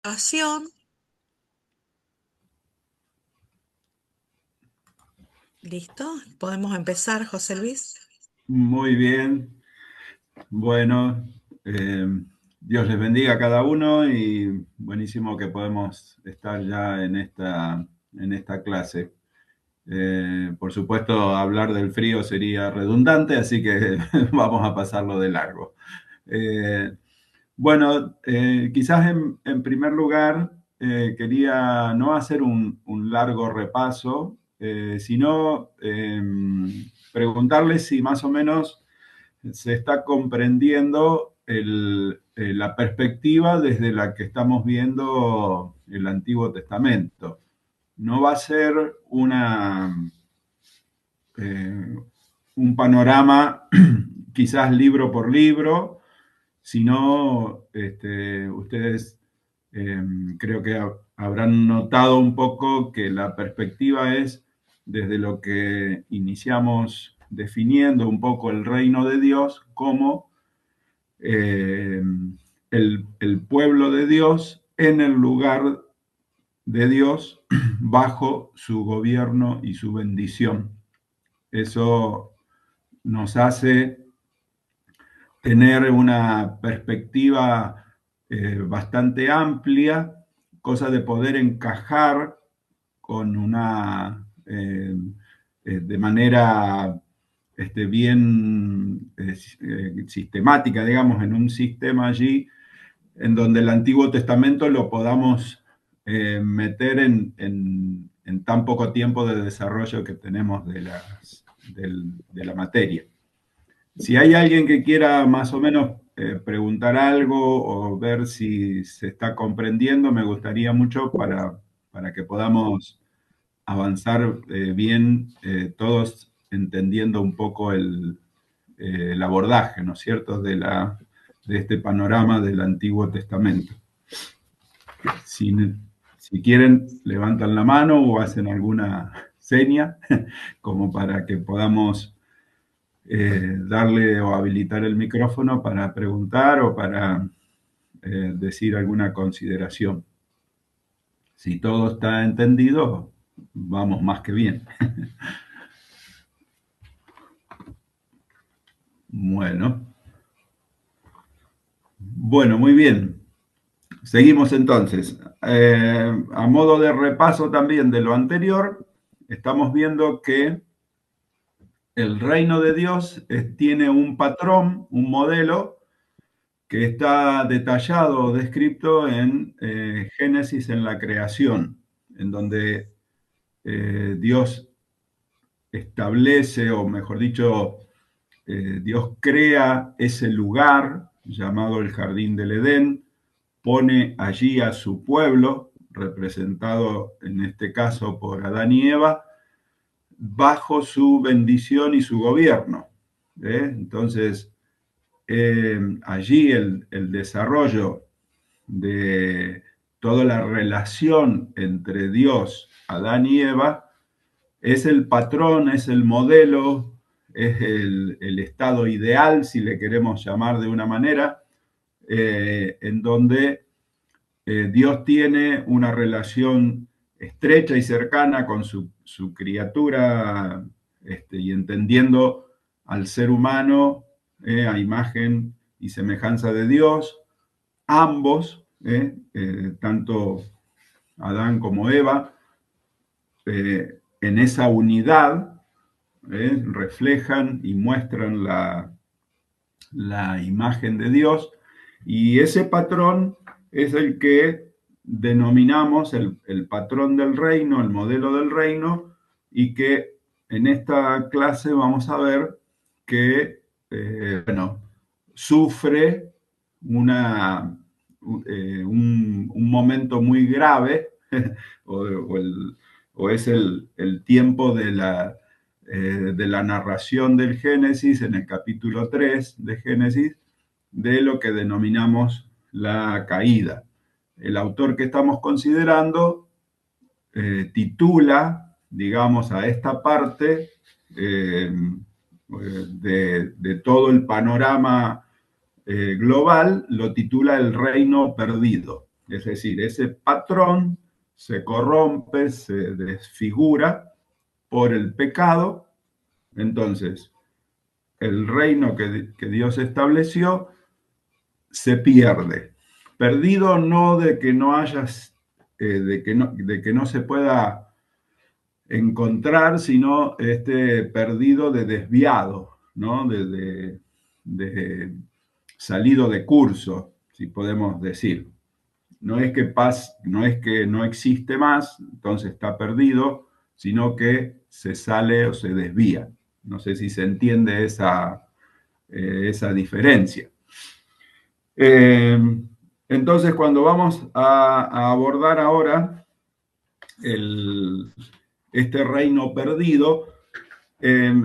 Acción. ¿Listo? Podemos empezar, José Luis. Muy bien. Bueno, eh, Dios les bendiga a cada uno y buenísimo que podemos estar ya en esta clase. Por supuesto, hablar del frío sería redundante, así que vamos a pasarlo de largo. Eh, bueno, quizás en primer lugar quería no hacer un largo repaso, sino preguntarles si más o menos se está comprendiendo la perspectiva desde la que estamos viendo el Antiguo Testamento. No va a ser eh, un panorama quizás libro por libro, sino ustedes eh, creo que habrán notado un poco que la perspectiva es desde lo que iniciamos definiendo un poco el reino de Dios como eh, el pueblo de Dios en el lugar de Dios bajo su gobierno y su bendición. Eso nos hace tener una perspectiva bastante amplia, cosa de poder encajar con de manera bien sistemática, digamos, en un sistema allí en donde el Antiguo Testamento lo podamos meter en tan poco tiempo de desarrollo que tenemos de la materia. Si hay alguien que quiera más o menos preguntar algo o ver si se está comprendiendo, me gustaría mucho para que podamos avanzar bien, todos entendiendo un poco el abordaje, ¿no es cierto?, de este panorama del Antiguo Testamento. Si, si quieren, levantan la mano o hacen alguna seña como para que podamos darle o habilitar el micrófono para preguntar o para decir alguna consideración. Si todo está entendido, vamos más que bien. Bueno, bueno, muy bien. Seguimos entonces. A modo de repaso también de lo anterior, estamos viendo que el reino de Dios tiene un patrón, un modelo que está detallado o descrito en Génesis en la creación, en donde Dios establece, o mejor dicho, Dios crea ese lugar llamado el Jardín del Edén, pone allí a su pueblo, representado en este caso por Adán y Eva, bajo su bendición y su gobierno. Entonces, allí el desarrollo de toda la relación entre Dios, Adán y Eva, es el patrón, es el modelo, es el estado ideal, si le queremos llamar de una manera, en donde Dios tiene una relación estrecha y cercana con su criatura, y entendiendo al ser humano a imagen y semejanza de Dios, ambos, tanto Adán como Eva, en esa unidad reflejan y muestran la imagen de Dios, y ese patrón es el que denominamos el patrón del reino, el modelo del reino, y que en esta clase vamos a ver que, bueno, sufre una, un momento muy grave, o es el tiempo de la narración del Génesis, en el capítulo 3 de Génesis, de lo que denominamos la caída. El autor que estamos considerando titula, digamos, a esta parte de todo el panorama global, lo titula El reino perdido. Es decir, ese patrón se corrompe, se desfigura por el pecado. Entonces, el reino que Dios estableció se pierde. Perdido no de que no hayas, de que no se pueda encontrar, sino perdido de desviado, ¿no? De salido de curso, si podemos decir. No es que no existe más, entonces está perdido, sino que se sale o se desvía. No sé si se entiende esa diferencia. Eh, entonces, cuando vamos a abordar ahora este reino perdido,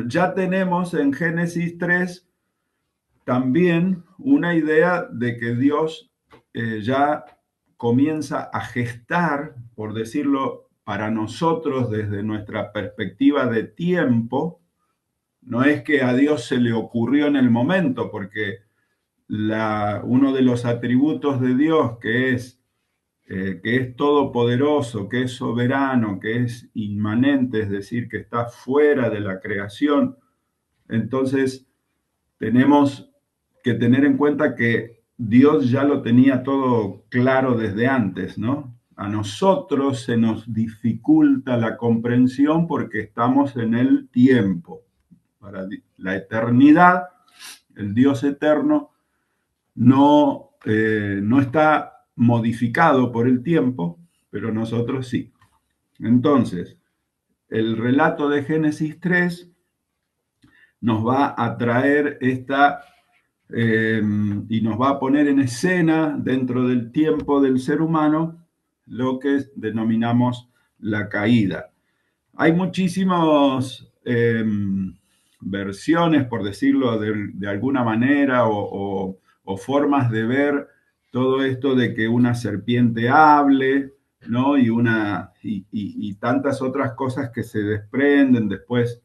ya tenemos en Génesis 3 también una idea de que Dios ya comienza a gestar, por decirlo, para nosotros desde nuestra perspectiva de tiempo. No es que a Dios se le ocurrió en el momento, porque uno de los atributos de Dios, que es todopoderoso, que es soberano, que es inmanente, es decir, que está fuera de la creación, entonces tenemos que tener en cuenta que Dios ya lo tenía todo claro desde antes, ¿no? A nosotros se nos dificulta la comprensión porque estamos en el tiempo. Para la eternidad, el Dios eterno no está modificado por el tiempo, pero nosotros sí. Entonces, el relato de Génesis 3 nos va a traer y nos va a poner en escena dentro del tiempo del ser humano lo que denominamos la caída. Hay muchísimas versiones, por decirlo de alguna manera, o formas de ver todo esto de que una serpiente hable, ¿no? Y tantas otras cosas que se desprenden después,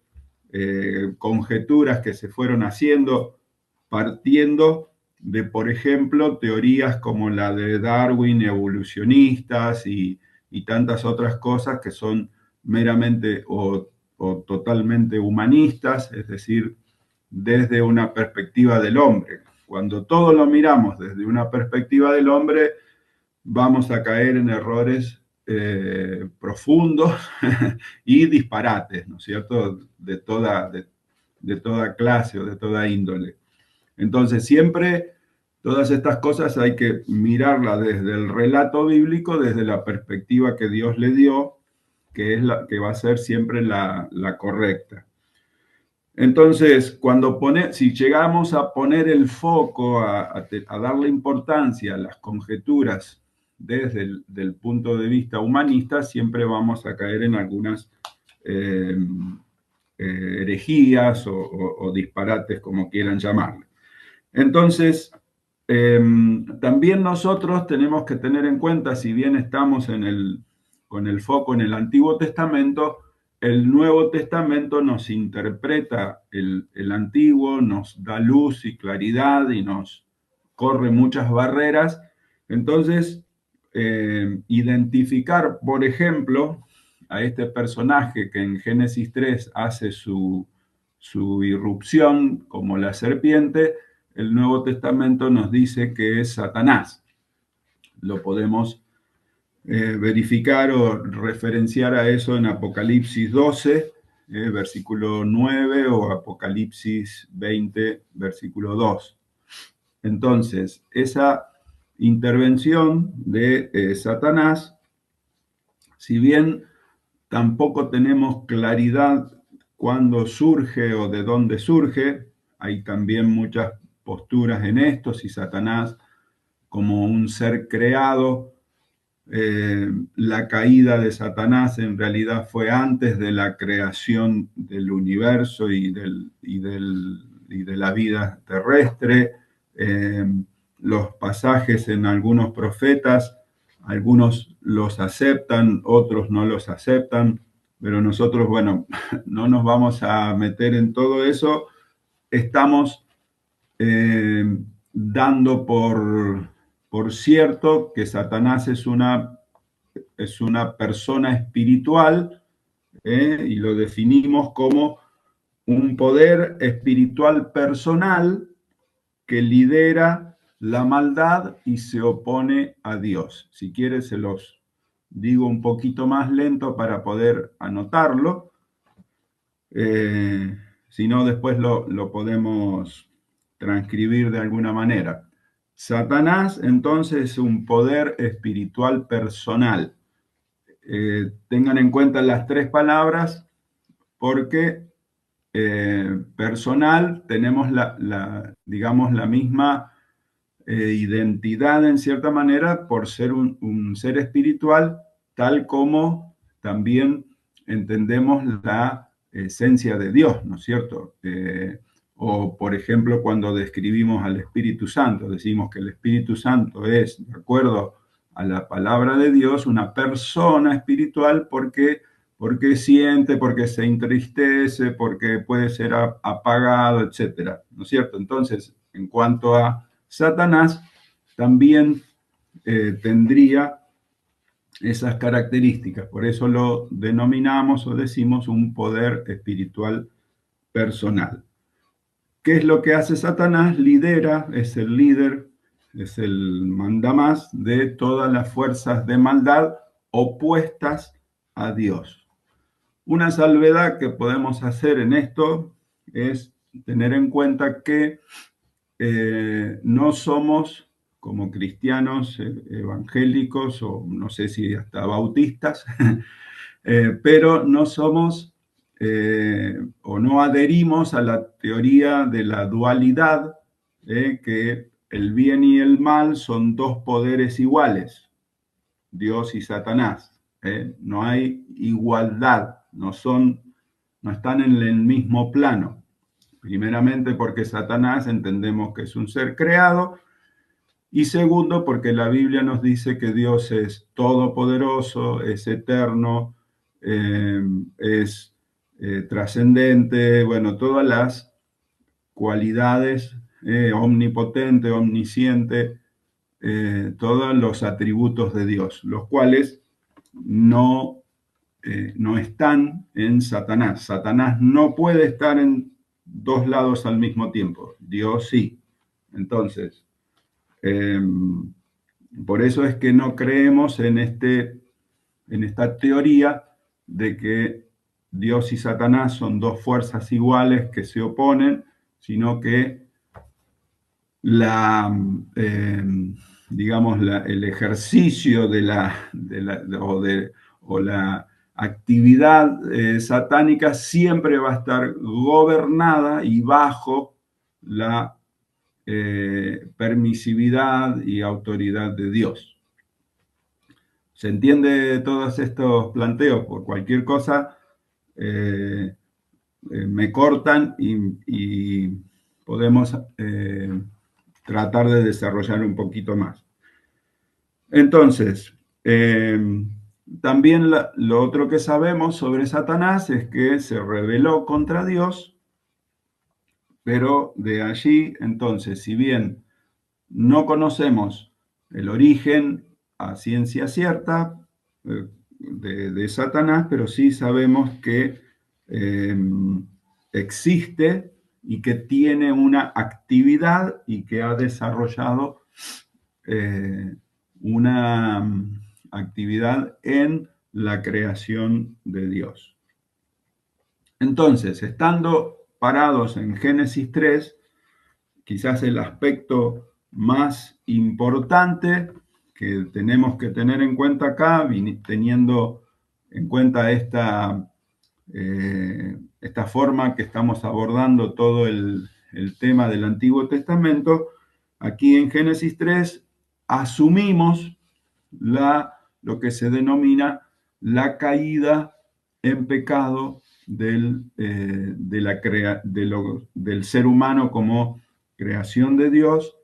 conjeturas que se fueron haciendo, partiendo de, por ejemplo, teorías como la de Darwin, evolucionistas y tantas otras cosas que son meramente o totalmente humanistas, es decir, desde una perspectiva del hombre. Cuando todo lo miramos desde una perspectiva del hombre, vamos a caer en errores profundos y disparates, ¿no es cierto?, de toda clase o de toda índole. Entonces, siempre todas estas cosas hay que mirarlas desde el relato bíblico, desde la perspectiva que Dios le dio, que es la que va a ser siempre la correcta. Entonces, si llegamos a poner el foco, a darle importancia a las conjeturas desde el punto de vista humanista, siempre vamos a caer en algunas herejías o disparates, como quieran llamarle. Entonces, también nosotros tenemos que tener en cuenta, si bien estamos con el foco en el Antiguo Testamento, el Nuevo Testamento nos interpreta el Antiguo, nos da luz y claridad y nos corre muchas barreras. Entonces, identificar, por ejemplo, a este personaje que en Génesis 3 hace su irrupción como la serpiente, el Nuevo Testamento nos dice que es Satanás. Lo podemos verificar o referenciar a eso en Apocalipsis 12, versículo 9, o Apocalipsis 20, versículo 2. Entonces, esa intervención de Satanás, si bien tampoco tenemos claridad cuándo surge o de dónde surge, hay también muchas posturas en esto, si Satanás como un ser creado, la caída de Satanás en realidad fue antes de la creación del universo y de la vida terrestre. Los pasajes en algunos profetas, algunos los aceptan, otros no los aceptan, pero nosotros, bueno, no nos vamos a meter en todo eso. Estamos dando por cierto que Satanás es una persona espiritual, y lo definimos como un poder espiritual personal que lidera la maldad y se opone a Dios. Si quieres, se los digo un poquito más lento para poder anotarlo. Si no, después lo podemos transcribir de alguna manera. Satanás, entonces, es un poder espiritual personal. Tengan en cuenta las tres palabras porque personal tenemos digamos, la misma identidad en cierta manera por ser un ser espiritual, tal como también entendemos la esencia de Dios, ¿no es cierto? O, por ejemplo, cuando describimos al Espíritu Santo, decimos que el Espíritu Santo es, de acuerdo a la palabra de Dios, una persona espiritual porque siente, porque se entristece, porque puede ser apagado, etcétera, ¿no es cierto? Entonces, en cuanto a Satanás, también tendría esas características, por eso lo denominamos o decimos un poder espiritual personal. ¿Qué es lo que hace Satanás? Lidera, es el líder, es el mandamás de todas las fuerzas de maldad opuestas a Dios. Una salvedad que podemos hacer en esto es tener en cuenta que no somos como cristianos evangélicos o no sé si hasta bautistas, pero no somos o no adherimos a la teoría de la dualidad, que el bien y el mal son dos poderes iguales, Dios y Satanás. No hay igualdad, no están en el mismo plano. Primeramente porque Satanás entendemos que es un ser creado y segundo porque la Biblia nos dice que Dios es todopoderoso, es eterno, es trascendente, bueno, todas las cualidades, omnipotente, omnisciente, todos los atributos de Dios, los cuales no están en Satanás. Satanás no puede estar en dos lados al mismo tiempo. Dios sí. Entonces, por eso es que no creemos en esta teoría de que Dios y Satanás son dos fuerzas iguales que se oponen, sino que digamos, el ejercicio o la actividad satánica siempre va a estar gobernada y bajo la permisividad y autoridad de Dios. ¿Se entiende todos estos planteos? Por cualquier cosa me cortan y podemos tratar de desarrollar un poquito más. Entonces, también lo otro que sabemos sobre Satanás es que se rebeló contra Dios, pero de allí, entonces, si bien no conocemos el origen a ciencia cierta de Satanás, pero sí sabemos que existe y que tiene una actividad y que ha desarrollado una actividad en la creación de Dios. Entonces, estando parados en Génesis 3, quizás el aspecto más importante que tenemos que tener en cuenta acá, teniendo en cuenta esta forma que estamos abordando todo el tema del Antiguo Testamento, aquí en Génesis 3 asumimos lo que se denomina la caída en pecado del ser humano como creación de Dios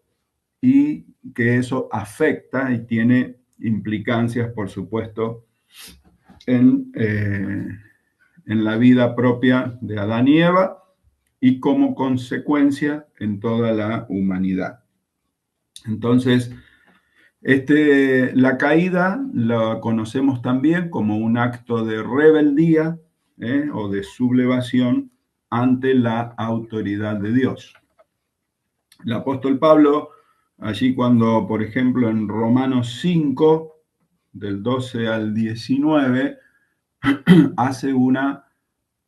y que eso afecta y tiene implicancias, por supuesto, en la vida propia de Adán y Eva y como consecuencia en toda la humanidad. Entonces, La caída la conocemos también como un acto de rebeldía, o de sublevación ante la autoridad de Dios. El apóstol Pablo, allí cuando, por ejemplo, en Romanos 5, del 12 al 19, hace una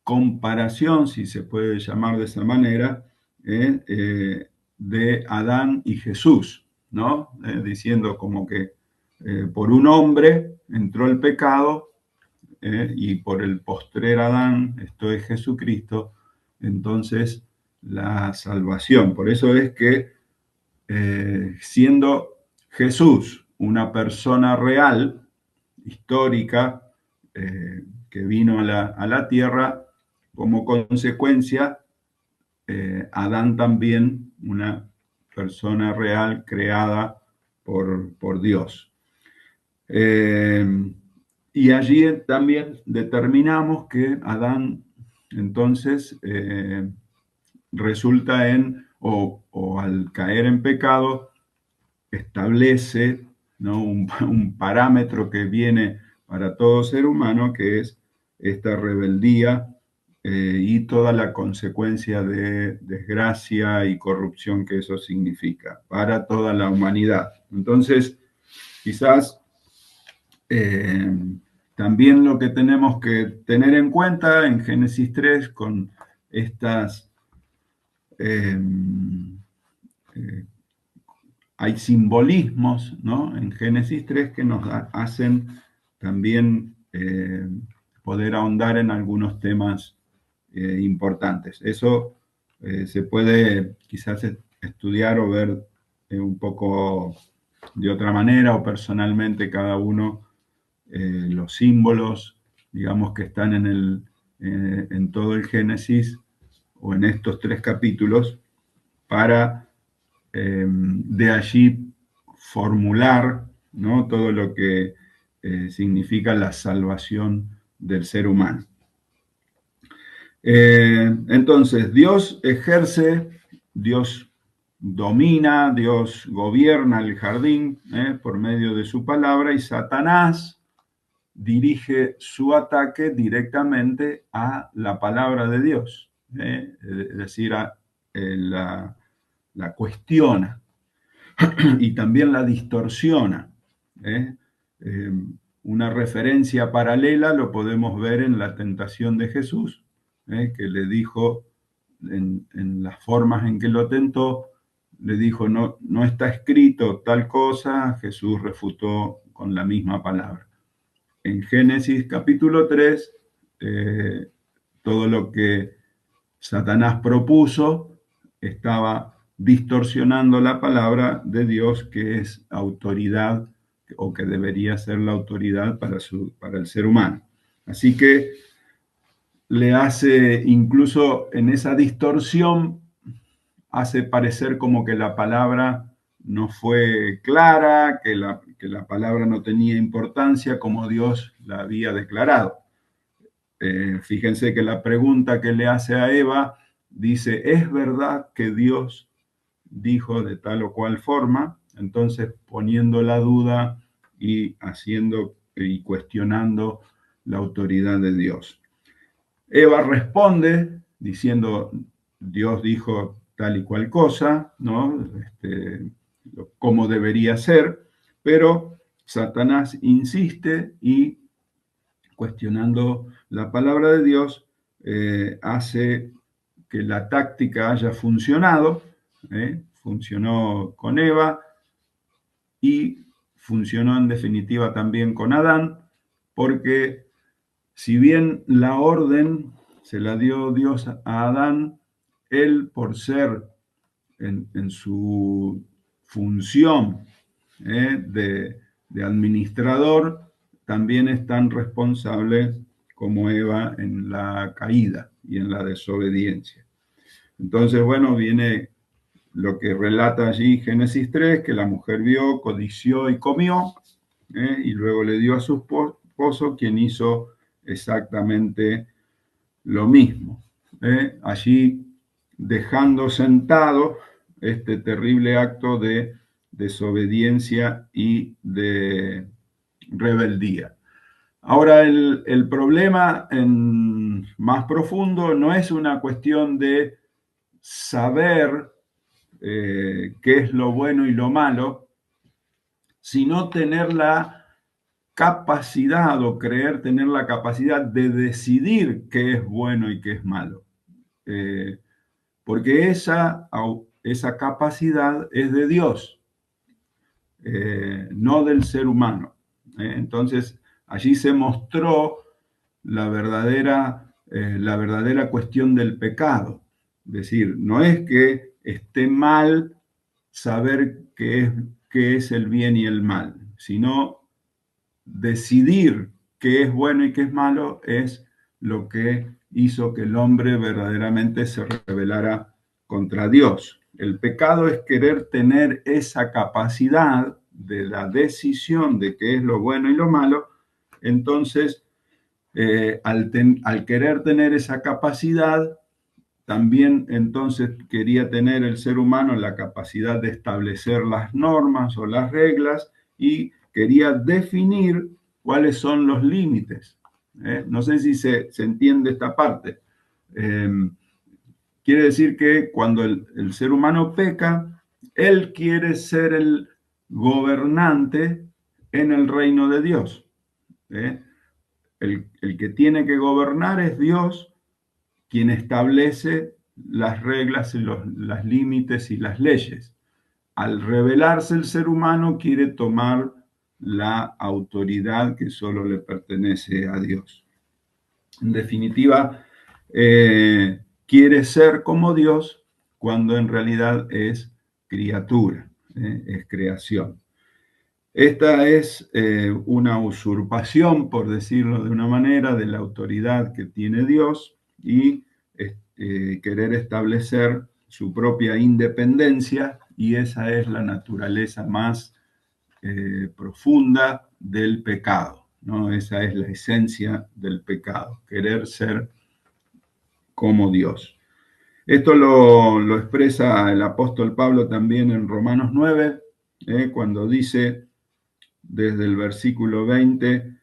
comparación, si se puede llamar de esa manera, de Adán y Jesús, ¿no? Diciendo como que por un hombre entró el pecado, y por el postrer Adán, esto es Jesucristo, entonces la salvación. Por eso es que siendo Jesús una persona real, histórica, que vino a la tierra, como consecuencia, Adán también, una persona real creada por Dios. Y allí también determinamos que Adán entonces resulta o al caer en pecado, establece, ¿no?, un parámetro que viene para todo ser humano, que es esta rebeldía, y toda la consecuencia de desgracia y corrupción que eso significa para toda la humanidad. Entonces, quizás también lo que tenemos que tener en cuenta en Génesis 3 con estas... Eh, eh, hay simbolismos, ¿no?, en Génesis 3 que nos hacen también poder ahondar en algunos temas importantes. Eso se puede quizás estudiar o ver un poco de otra manera, o personalmente cada uno, los símbolos, digamos, que están en todo el Génesis o en estos 3 capítulos, para de allí formular, ¿no?, todo lo que significa la salvación del ser humano. Entonces, Dios ejerce, Dios domina, Dios gobierna el jardín por medio de su palabra, y Satanás dirige su ataque directamente a la palabra de Dios, es decir, la cuestiona y también la distorsiona. ¿eh? Eh, una referencia paralela lo podemos ver en la tentación de Jesús, que le dijo, en las formas en que lo tentó, le dijo, no, no está escrito tal cosa. Jesús refutó con la misma palabra. En Génesis capítulo 3, todo lo que Satanás propuso estaba distorsionando la palabra de Dios, que es autoridad, o que debería ser la autoridad para el ser humano. Así que le hace, incluso en esa distorsión, hace parecer como que la palabra no fue clara, que la palabra no tenía importancia como Dios la había declarado. Fíjense que la pregunta que le hace a Eva dice, ¿es verdad que Dios dijo de tal o cual forma? Entonces, poniendo la duda y haciendo y cuestionando la autoridad de Dios. Eva responde diciendo, Dios dijo tal y cual cosa, ¿no? Cómo debería ser, pero Satanás insiste y, cuestionando la palabra de Dios, hace que la táctica haya funcionado, funcionó con Eva y funcionó en definitiva también con Adán, porque si bien la orden se la dio Dios a Adán, él, por ser en su función de administrador, también es tan responsable como Eva en la caída y en la desobediencia. Entonces, bueno, viene lo que relata allí Génesis 3, que la mujer vio, codició y comió, y luego le dio a su esposo, quien hizo exactamente lo mismo. Allí dejando sentado este terrible acto de desobediencia y de rebeldía. Ahora, el problema más profundo no es una cuestión de saber qué es lo bueno y lo malo, sino tener la capacidad o creer tener la capacidad de decidir qué es bueno y qué es malo. Porque esa capacidad es de Dios, no del ser humano. Entonces, allí se mostró la verdadera cuestión del pecado. Es decir, no es que esté mal saber qué es el bien y el mal, sino decidir qué es bueno y qué es malo es lo que hizo que el hombre verdaderamente se rebelara contra Dios. El pecado es querer tener esa capacidad de la decisión de qué es lo bueno y lo malo. Entonces, al querer tener esa capacidad, también entonces quería tener el ser humano la capacidad de establecer las normas o las reglas y quería definir cuáles son los límites. No sé si se entiende esta parte. Eh, Quiere decir que cuando el ser humano peca, él quiere ser el gobernante en el reino de Dios. ¿Eh? El que tiene que gobernar es Dios, quien establece las reglas, los límites y las leyes. Al rebelarse el ser humano quiere tomar la autoridad que solo le pertenece a Dios. En definitiva, quiere ser como Dios cuando en realidad es criatura, es creación. Esta es una usurpación, por decirlo de una manera, de la autoridad que tiene Dios y querer establecer su propia independencia, y esa es la naturaleza más profunda del pecado, ¿no? Esa es la esencia del pecado, querer ser como Dios. Esto lo expresa el apóstol Pablo también en Romanos 9, cuando dice desde el versículo 20,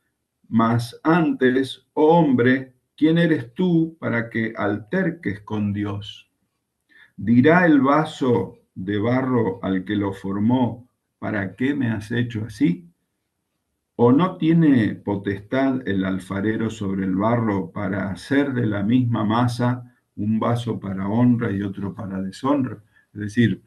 mas antes, oh hombre, ¿quién eres tú para que alterques con Dios? ¿Dirá el vaso de barro al que lo formó, ¿para qué me has hecho así? ¿O no tiene potestad el alfarero sobre el barro para hacer de la misma masa un vaso para honra y otro para deshonra? Es decir,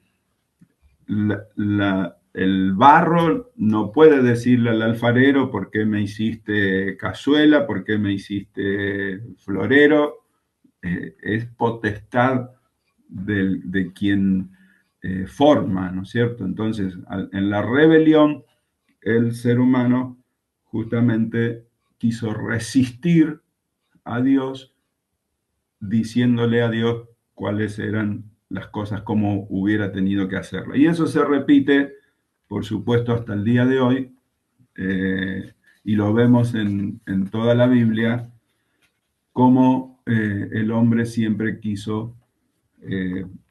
el barro no puede decirle al alfarero por qué me hiciste cazuela, por qué me hiciste florero. Es potestad de quien forma, ¿no es cierto? Entonces, en la rebelión, el ser humano justamente quiso resistir a Dios, diciéndole a Dios cuáles eran las cosas como hubiera tenido que hacerlo. Y eso se repite, por supuesto, hasta el día de hoy, y lo vemos en toda la Biblia, como el hombre siempre quiso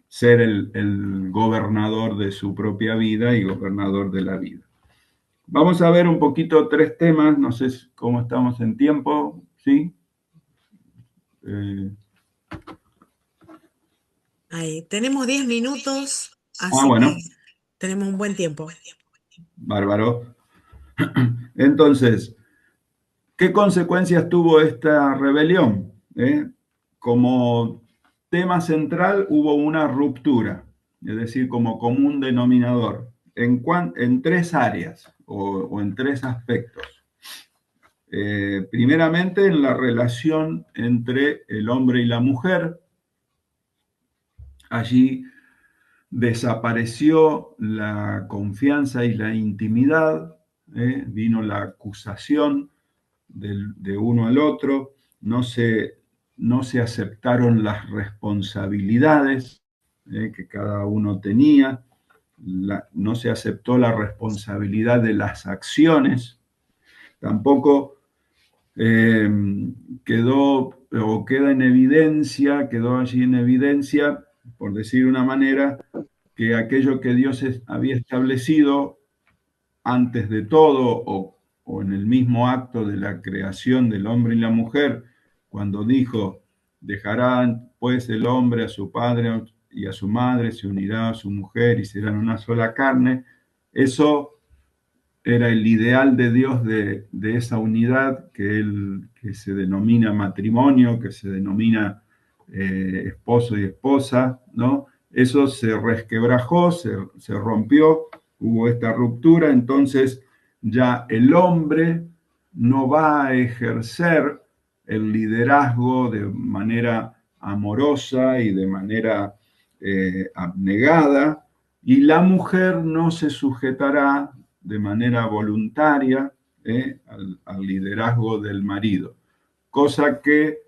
ser el gobernador de su propia vida y gobernador de la vida. Vamos a ver un poquito tres temas, no sé cómo estamos en tiempo, ¿sí? Eh, Ahí, tenemos 10 minutos, así que bueno, tenemos un buen tiempo. bárbaro. Entonces, ¿qué consecuencias tuvo esta rebelión? Como tema central hubo una ruptura, es decir, como común denominador, en tres áreas o en tres aspectos. Primeramente, en la relación entre el hombre y la mujer. Allí desapareció la confianza y la intimidad, vino la acusación de uno al otro, no se aceptaron las responsabilidades que cada uno tenía, no se aceptó la responsabilidad de las acciones, tampoco eh, quedó allí en evidencia, por decir una manera, que aquello que Dios había establecido antes de todo o en el mismo acto de la creación del hombre y la mujer, cuando dijo, dejarán pues el hombre a su padre y a su madre, se unirá a su mujer y serán una sola carne, eso era el ideal de Dios de esa unidad que se denomina matrimonio, que se denomina esposo y esposa, ¿no? Eso se resquebrajó, se rompió, hubo esta ruptura, entonces ya el hombre no va a ejercer el liderazgo de manera amorosa y de manera abnegada, y la mujer no se sujetará de manera voluntaria al liderazgo del marido, cosa que,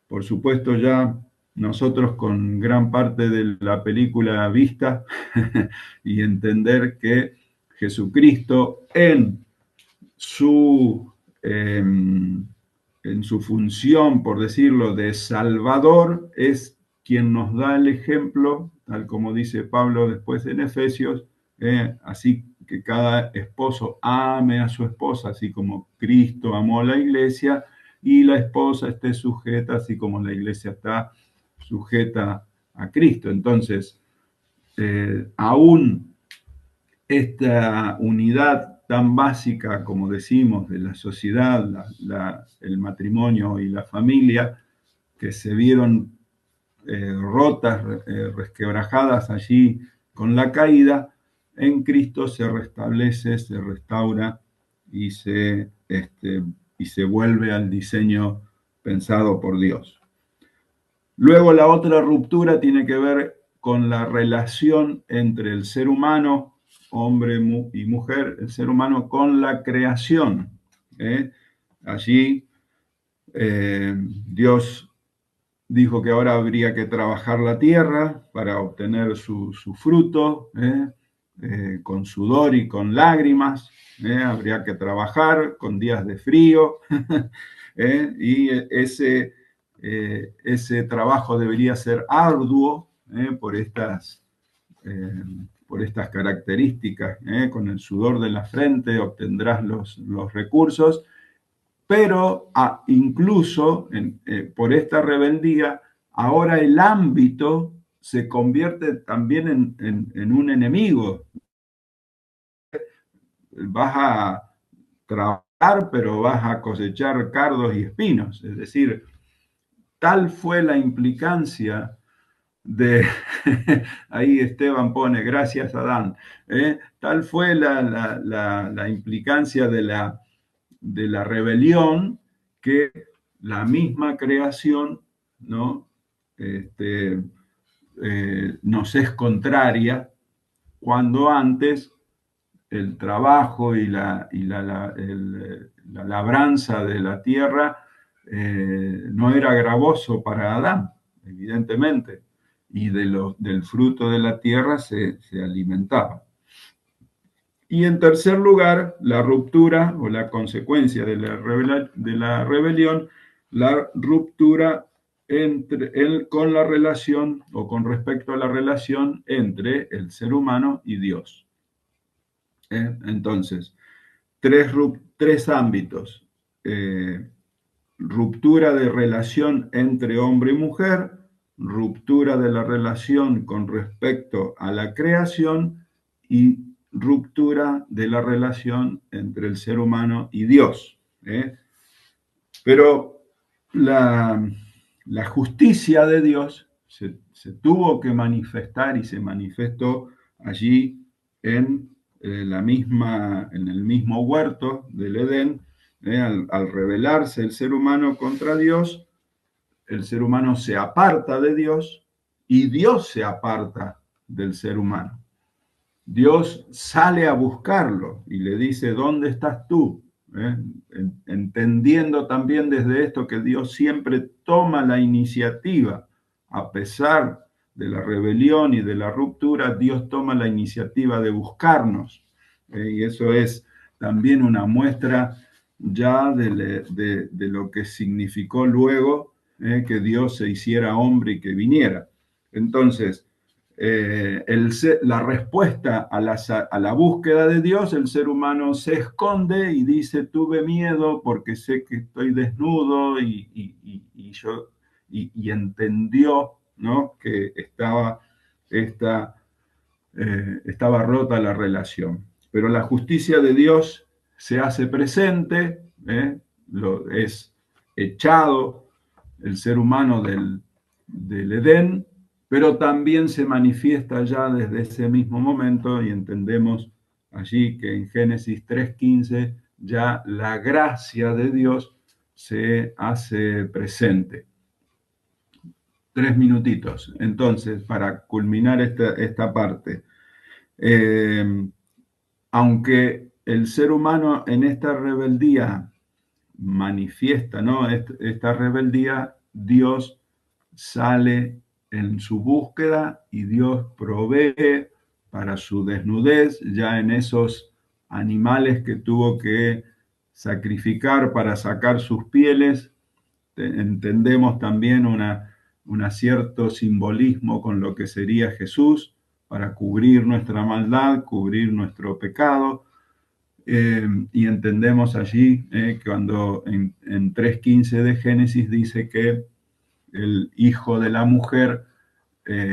por supuesto, ya nosotros con gran parte de la película vista y entender que Jesucristo su, eh, en su función, por decirlo, de Salvador, es quien nos da el ejemplo, tal como dice Pablo después en Efesios, así que cada esposo ame a su esposa, así como Cristo amó a la iglesia, y la esposa esté sujeta, así como la iglesia está sujeta a Cristo. Entonces, aún esta unidad tan básica, como decimos, de la sociedad, el matrimonio y la familia, que se vieron rotas, resquebrajadas allí con la caída, en Cristo se restablece, se restaura y y se vuelve al diseño pensado por Dios. Luego la otra ruptura tiene que ver con la relación entre el ser humano, hombre y mujer, el ser humano con la creación. Allí Dios dijo que ahora habría que trabajar la tierra para obtener su fruto, con sudor y con lágrimas, habría que trabajar con días de frío, y ese trabajo debería ser arduo eh, por estas características. Con el sudor de la frente obtendrás los recursos, pero incluso por esta rebeldía, ahora el ámbito se convierte también en un enemigo. Vas a trabajar, pero vas a cosechar cardos y espinos. Es decir, tal fue la implicancia de, ahí Esteban pone, gracias Adán, tal fue la implicancia de la rebelión, que la misma creación, ¿no? Nos es contraria, cuando antes el trabajo y la labranza de la tierra no era gravoso para Adán, evidentemente, y del fruto de la tierra se alimentaba. Y en tercer lugar, la ruptura o la consecuencia de la rebelión, la ruptura con la relación o con respecto a la relación entre el ser humano y Dios. Entonces, tres ámbitos. Ruptura de relación entre hombre y mujer, ruptura de la relación con respecto a la creación y ruptura de la relación entre el ser humano y Dios. Pero la justicia de Dios se tuvo que manifestar y se manifestó allí en en el mismo huerto del Edén. Al rebelarse el ser humano contra Dios, el ser humano se aparta de Dios y Dios se aparta del ser humano. Dios sale a buscarlo y le dice, ¿dónde estás tú? Entendiendo también desde esto que Dios siempre toma la iniciativa, a pesar de la rebelión y de la ruptura, Dios toma la iniciativa de buscarnos. Y eso es también una muestra ya de lo que significó luego que Dios se hiciera hombre y que viniera. Entonces, la respuesta a la búsqueda de Dios, el ser humano se esconde y dice, tuve miedo porque sé que estoy desnudo y entendió, ¿no?, que estaba rota la relación. Pero la justicia de Dios se hace presente, es echado el ser humano del Edén, pero también se manifiesta ya desde ese mismo momento y entendemos allí que en Génesis 3:15 ya la gracia de Dios se hace presente. 3 minutitos. Entonces, para culminar esta parte, eh, aunque el ser humano en esta rebeldía manifiesta, ¿no?, esta rebeldía, Dios sale en su búsqueda y Dios provee para su desnudez, ya en esos animales que tuvo que sacrificar para sacar sus pieles. Entendemos también un cierto simbolismo con lo que sería Jesús para cubrir nuestra maldad, cubrir nuestro pecado. Y entendemos allí cuando en 3:15 de Génesis dice que el hijo de la mujer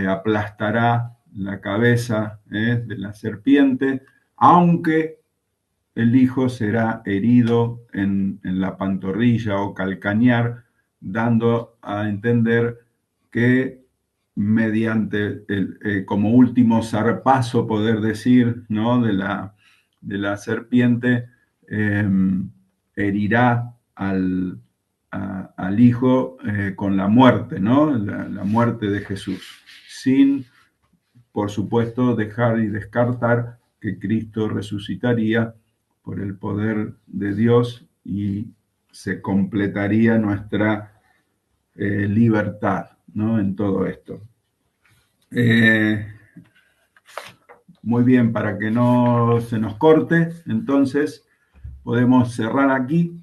aplastará la cabeza de la serpiente, aunque el hijo será herido en la pantorrilla o calcañar, dando a entender que mediante como último zarpazo, poder decir, ¿no?, de la serpiente, eh, herirá al hijo con la muerte, ¿no?, la muerte de Jesús, sin, por supuesto, dejar y descartar que Cristo resucitaría por el poder de Dios y se completaría nuestra libertad, ¿no?, en todo esto. Muy bien, para que no se nos corte, entonces podemos cerrar aquí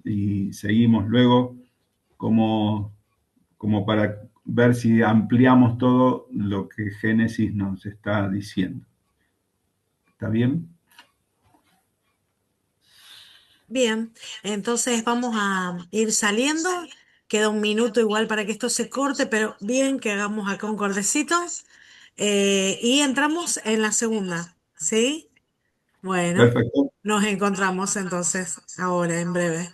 y seguimos luego como para ver si ampliamos todo lo que Génesis nos está diciendo. ¿Está bien? Bien, entonces vamos a ir saliendo. Queda un minuto igual para que esto se corte, pero bien que hagamos acá un cortecito. Y entramos en la segunda, ¿sí? Bueno, Perfecto. nos encontramos entonces ahora en breve.